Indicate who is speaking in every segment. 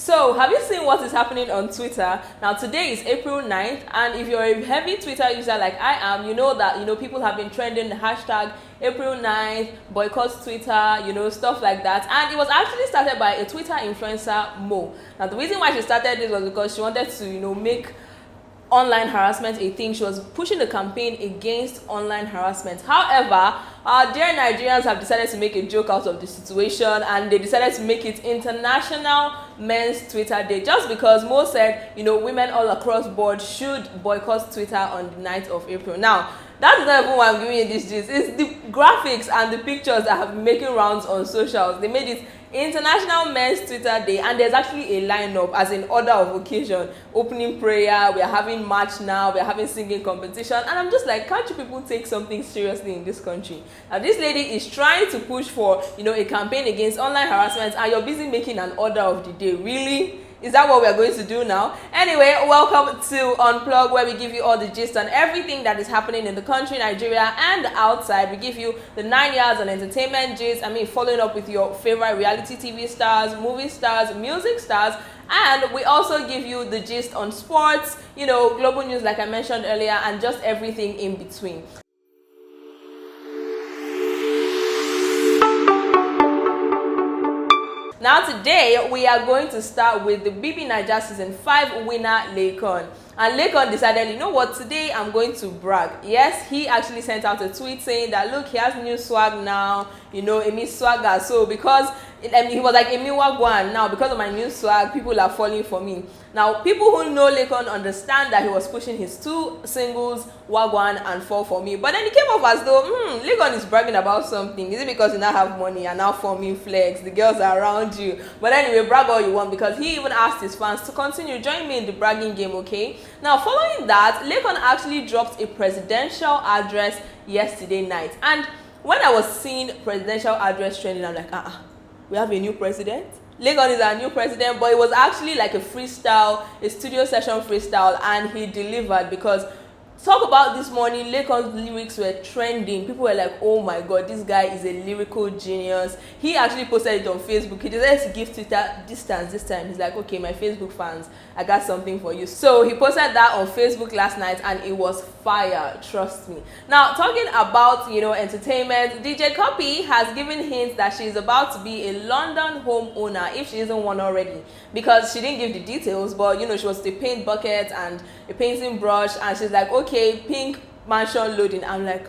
Speaker 1: So, have you seen what is happening on Twitter? Now, today is April 9th, and if you're a heavy Twitter user like I am, you know that, people have been trending the hashtag April 9th, boycott Twitter, stuff like that. And it was actually started by a Twitter influencer, Mo. Now, the reason why she started this was because she wanted to, make online harassment a thing. She was pushing a campaign against online harassment. However, our dear Nigerians have decided to make a joke out of the situation, and they decided to make it International Men's Twitter Day, just because Mo said, women all across board should boycott Twitter on the 9th of April. Now, that's not even why I'm giving you this gist. It's the graphics and the pictures that have been making rounds on socials. They made it International Men's Twitter Day, and there's actually a lineup as in order of occasion. Opening prayer, we are having march now, we are having singing competition, and I'm just like, can't you people take something seriously in this country? Now, this lady is trying to push for, a campaign against online harassment, and you're busy making an order of the day. Really? Is that what we are going to do now? Anyway, welcome to Unplug, where we give you all the gist on everything that is happening in the country, Nigeria, and outside. We give you the 9 years on entertainment gist. Following up with your favorite reality TV stars, movie stars, music stars, and we also give you the gist on sports, global news like I mentioned earlier, and just everything in between. Now today, we are going to start with the BBNaija Season 5 winner, Laycon. And Laycon decided, you know what, today I'm going to brag. Yes, he actually sent out a tweet saying that, look, he has new swag now, Emi swagger. So because, he was like, Emi wagwan, now because of my new swag, people are falling for me. Now, people who know Laycon understand that he was pushing his two singles, Wagwan and Fall For Me. But then it came off as though, Laycon is bragging about something. Is it because you now have money and now forming flex, the girls are around you? But anyway, brag all you want, because he even asked his fans to continue, join me in the bragging game, okay? Now, following that, Laycon actually dropped a presidential address yesterday night. And when I was seeing presidential address trending, I'm like, we have a new president? Laycon is our new president, but it was actually like a freestyle, a studio session freestyle, and he delivered. Because talk about this morning, Laycon's lyrics were trending. People were like, oh my god, this guy is a lyrical genius. He actually posted it on Facebook. He decided to give Twitter distance this time. He's like, okay, my Facebook fans, I got something for you. So he posted that on Facebook last night, and it was fire, trust me. Now, talking about, entertainment, DJ Cuppy has given hints that she's about to be a London homeowner, if she isn't one already, because she didn't give the details, but, she was the paint bucket and a painting brush, and she's like, okay, pink mansion loading. I'm like,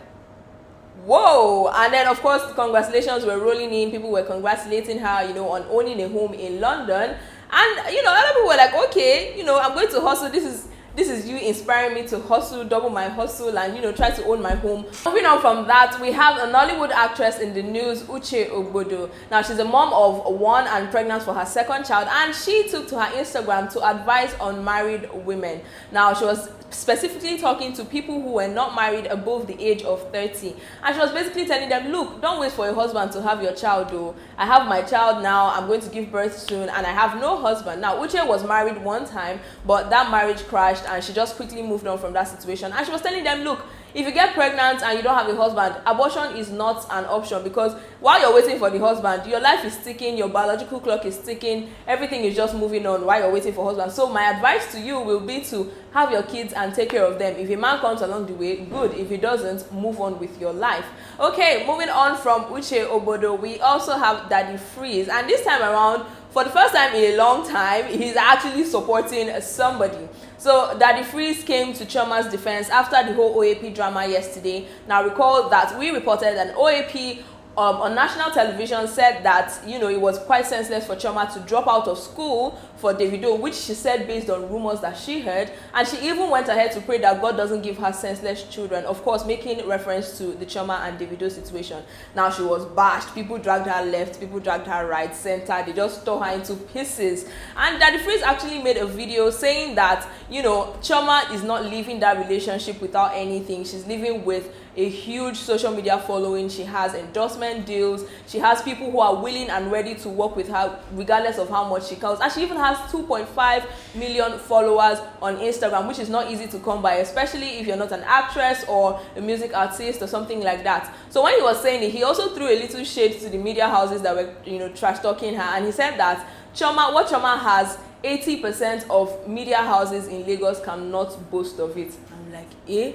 Speaker 1: whoa. And then, of course, the congratulations were rolling in. People were congratulating her, on owning a home in London. And, other people were like, okay, I'm going to hustle. This is you inspiring me to hustle, double my hustle, and, try to own my home. Moving on from that, we have a Nollywood actress in the news, Uche Ogbodo. Now, she's a mom of one and pregnant for her second child, and she took to her Instagram to advise unmarried women. Now, she was specifically talking to people who were not married above the age of 30. And she was basically telling them, look, don't wait for your husband to have your child, though. I have my child now, I'm going to give birth soon, and I have no husband. Now, Uche was married one time, but that marriage crashed, and she just quickly moved on from that situation. And she was telling them, look, if you get pregnant and you don't have a husband, abortion is not an option, because while you're waiting for the husband, your life is ticking, your biological clock is ticking, everything is just moving on while you're waiting for husband. So my advice to you will be to have your kids and take care of them. If a man comes along the way, good. If he doesn't, move on with your life. Okay, moving on from Uche Ogbodo, we also have Daddy Freeze, and this time around, for the first time in a long time, he's actually supporting somebody. So Daddy Freeze came to Chioma's defense after the whole OAP drama yesterday. Now, recall that we reported an OAP on national television said that, it was quite senseless for Chioma to drop out of school for Davido, which she said based on rumors that she heard. And she even went ahead to pray that God doesn't give her senseless children, of course, making reference to the Chioma and Davido situation. Now, she was bashed. People dragged her left, people dragged her right, center. They just tore her into pieces. And Daddy Freeze actually made a video saying that, Chioma is not leaving that relationship without anything. She's living with a huge social media following. She has endorsement deals. She has people who are willing and ready to work with her regardless of how much she counts. And she even has 2.5 million followers on Instagram, which is not easy to come by, especially if you're not an actress or a music artist or something like that. So when he was saying it, he also threw a little shade to the media houses that were, trash talking her, and he said that What Chioma has, 80% of media houses in Lagos cannot boast of it. I'm like, eh?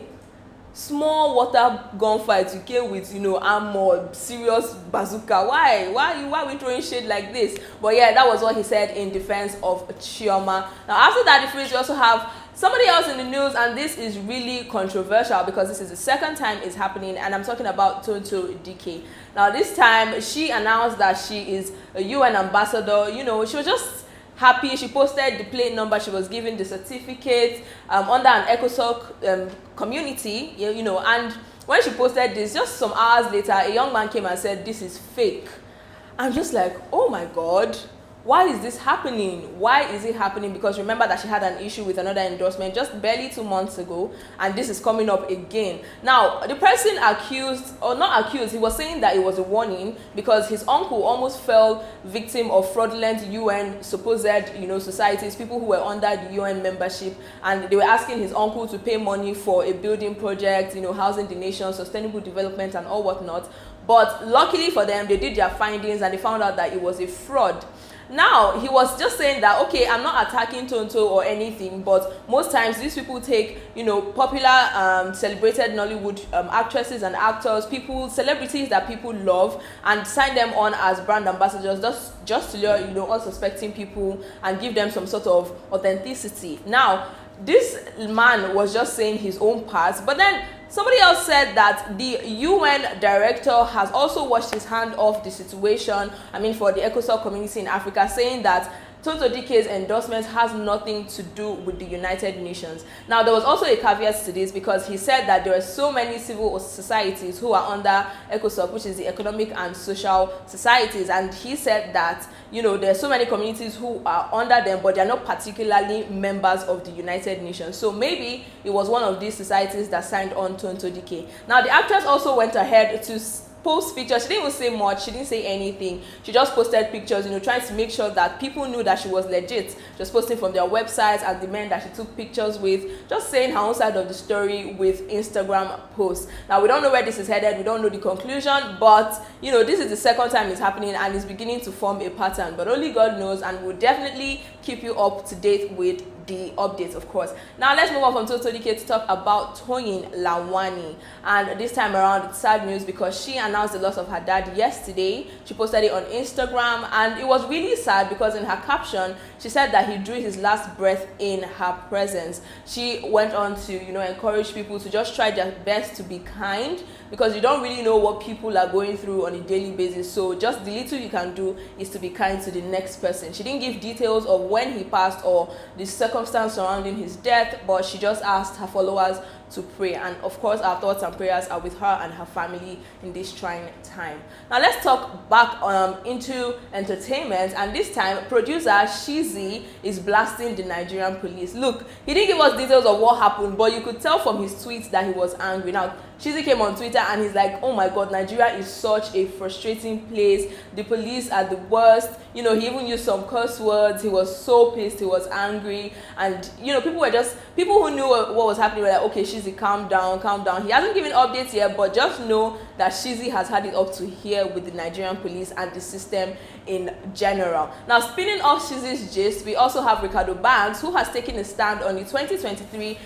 Speaker 1: Small water gunfight you came with, armor, serious bazooka. Why are we throwing shade like this? But yeah, that was what he said in defense of Chioma. Now after that difference, we also have somebody else in the news, and this is really controversial because this is the second time it's happening, and I'm talking about Tonto Dike. Now this time she announced that she is a UN ambassador. She was just happy. She posted the plate number, she was given the certificate under an ECOSOC community, and when she posted this, just some hours later, a young man came and said, this is fake. I'm just like, oh my God, why is this happening? Why is it happening? Because remember that she had an issue with another endorsement just barely 2 months ago, and this is coming up again. Now, the person accused, or not accused, he was saying that it was a warning because his uncle almost fell victim of fraudulent UN supposed, societies, people who were under the UN membership, and they were asking his uncle to pay money for a building project, housing the nation, sustainable development, and all whatnot. But luckily for them, they did their findings and they found out that it was a fraud. Now, he was just saying that, okay, I'm not attacking Tonto or anything, but most times these people take, popular, celebrated Nollywood actresses and actors, celebrities that people love, and sign them on as brand ambassadors just to lure, unsuspecting people and give them some sort of authenticity. Now, this man was just saying his own part, but then somebody else said that the UN director has also washed his hand off the situation, for the ECOSOC community in Africa, saying that Tonto Dike's endorsement has nothing to do with the United Nations. Now, there was also a caveat to this because he said that there are so many civil societies who are under ECOSOC, which is the Economic and Social Societies, and he said that, there are so many communities who are under them, but they are not particularly members of the United Nations. So maybe it was one of these societies that signed on Tonto Dike. Now, the actress also went ahead to post pictures. She didn't even say much, she didn't say anything, she just posted pictures, trying to make sure that people knew that she was legit. She was posting from their websites and the men that she took pictures with, just saying her own side of the story with Instagram posts. Now, we don't know where this is headed, we don't know the conclusion, but this is the second time it's happening and it's beginning to form a pattern, but only God knows, and we'll definitely keep you up to date with the updates, of course. Now, let's move on from Tonto Dike to talk about Toyin Lawani. And this time around, it's sad news because she announced the loss of her dad yesterday. She posted it on Instagram, and it was really sad because in her caption, she said that he drew his last breath in her presence. She went on to, encourage people to just try their best to be kind, because you don't really know what people are going through on a daily basis. So just the little you can do is to be kind to the next person. She didn't give details of when he passed or the circumstance surrounding his death, but she just asked her followers to pray, and of course our thoughts and prayers are with her and her family in this trying time. Now let's talk back into entertainment, and this time producer Shizzy is blasting the Nigerian police. Look, he didn't give us details of what happened, but you could tell from his tweets that he was angry. Now, Shizzy came on Twitter and he's like, oh my God, Nigeria is such a frustrating place. The police are the worst. He even used some curse words. He was so pissed. He was angry. And, people who knew what was happening were like, okay, Shizzy, calm down, calm down. He hasn't given updates yet, but just know that Shizzy has had it up to here with the Nigerian police and the system in general. Now, spinning off Shizzy's gist, we also have Ricardo Banks, who has taken a stand on the 2023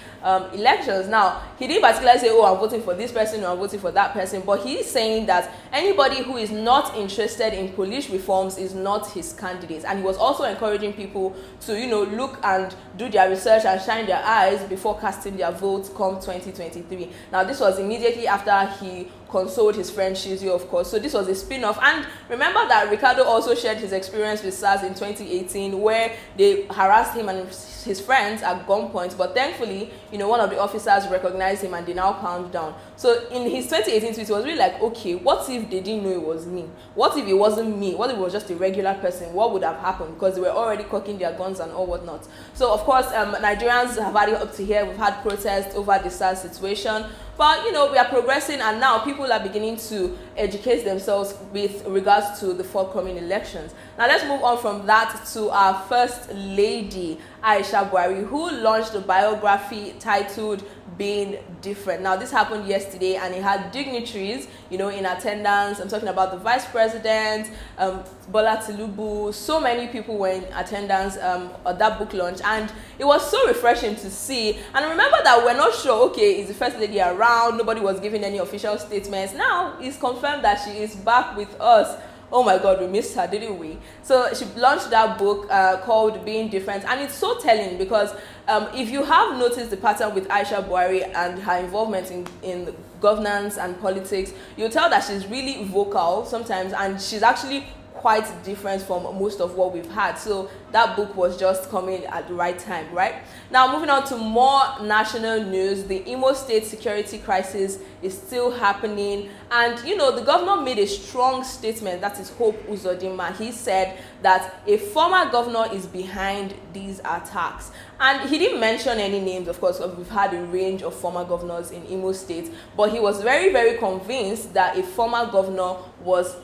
Speaker 1: elections. Now, he didn't particularly say, oh, I'm voting for this person or I'm voting for that person, but he's saying that anybody who is not interested in police reforms is not his candidate. And he was also encouraging people to, look and do their research and shine their eyes before casting their votes come 2023. Now, this was immediately after he consoled his friend Shizzy, of course. So this was a spin-off. And remember that Ricardo also shared his experience with SARS in 2018, where they harassed him and his friends at gunpoint, but thankfully, one of the officers recognized him and they now calmed down. So in his 2018 tweet, it was really like, okay, what if they didn't know it was me? What if it wasn't me? What if it was just a regular person? What would have happened? Because they were already cocking their guns and all whatnot. So of course, Nigerians have had it up to here. We've had protests over the SARS situation. But, we are progressing, and now people are beginning to educate themselves with regards to the forthcoming elections. Now, let's move on from that to our First Lady, Aisha Buhari, who launched a biography titled being different. Now, this happened yesterday, and it had dignitaries, in attendance. I'm talking about the Vice President, Bola Tinubu. So many people were in attendance at that book launch, and it was so refreshing to see. And remember that we're not sure, okay, is the First Lady around? Nobody was giving any official statements. Now, it's confirmed that she is back with us. Oh my God, we missed her, didn't we? So she launched that book called Being Different, and it's so telling because if you have noticed the pattern with Aisha Buhari and her involvement in governance and politics, you'll tell that she's really vocal sometimes, and she's actually quite different from most of what we've had. So that book was just coming at the right time, right? Now, moving on to more national news, the Imo State security crisis is still happening. And, the governor made a strong statement, that is Hope Uzodinma. He said that a former governor is behind these attacks. And he didn't mention any names, of course, we've had a range of former governors in Imo State, but he was very, very convinced that a former governor was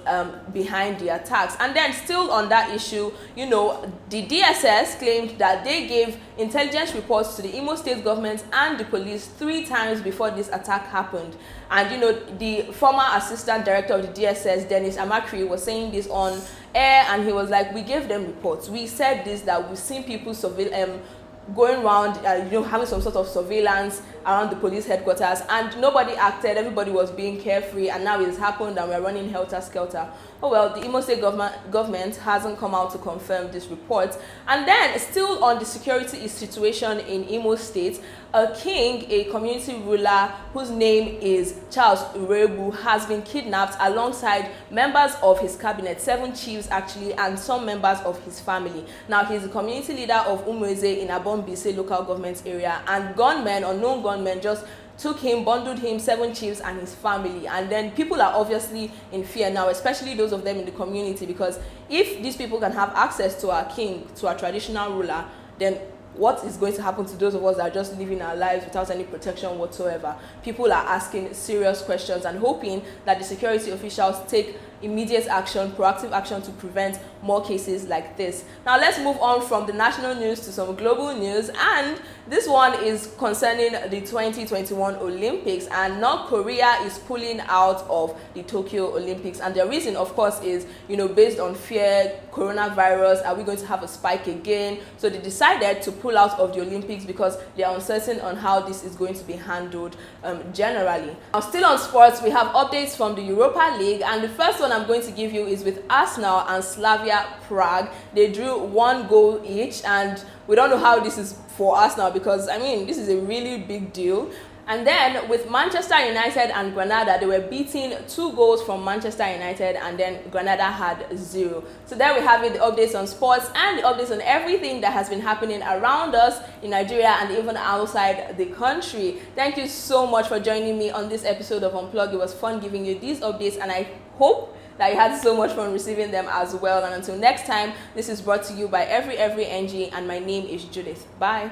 Speaker 1: behind the attacks. And then still on that issue, the DSS claimed that they gave intelligence reports to the Imo State government and the police 3 times before this attack happened. And the former assistant director of the DSS, Dennis Amakri, was saying this on air, and he was like, we gave them reports. We said this, that we've seen people going around, having some sort of surveillance around the police headquarters, and nobody acted. Everybody was being carefree, and now it's happened, and we're running helter-skelter. Oh well, the Imo State government hasn't come out to confirm this report. And then, still on the security situation in Imo State, a king, a community ruler whose name is Charles Urebu, has been kidnapped alongside members of his cabinet, 7 chiefs actually, and some members of his family. Now, he's the community leader of Umueze in Abombise local government area, and unknown gunmen, just took him, bundled him, 7 chiefs and his family. And then people are obviously in fear now, especially those of them in the community, because if these people can have access to our king, to our traditional ruler, then what is going to happen to those of us that are just living our lives without any protection whatsoever? People are asking serious questions and hoping that the security officials take immediate action, proactive action, to prevent more cases like this. Now, let's move on from the national news to some global news, and this one is concerning the 2021 Olympics, and North Korea is pulling out of the Tokyo Olympics. And the reason, of course, is, based on fear, coronavirus, are we going to have a spike again? So they decided to pull out of the Olympics because they are uncertain on how this is going to be handled generally. Now, still on sports, we have updates from the Europa League, and the first one I'm going to give you is with Arsenal and Slavia Prague. They drew 1 goal each, and we don't know how this is for Arsenal because, this is a really big deal. And then with Manchester United and Granada, they were beating 2 goals from Manchester United, and then Granada had 0. So there we have it, the updates on sports and the updates on everything that has been happening around us in Nigeria and even outside the country. Thank you so much for joining me on this episode of Unplug. It was fun giving you these updates, and I hope that you had so much fun receiving them as well. And until next time, this is brought to you by Every NG, and my name is Judith. Bye.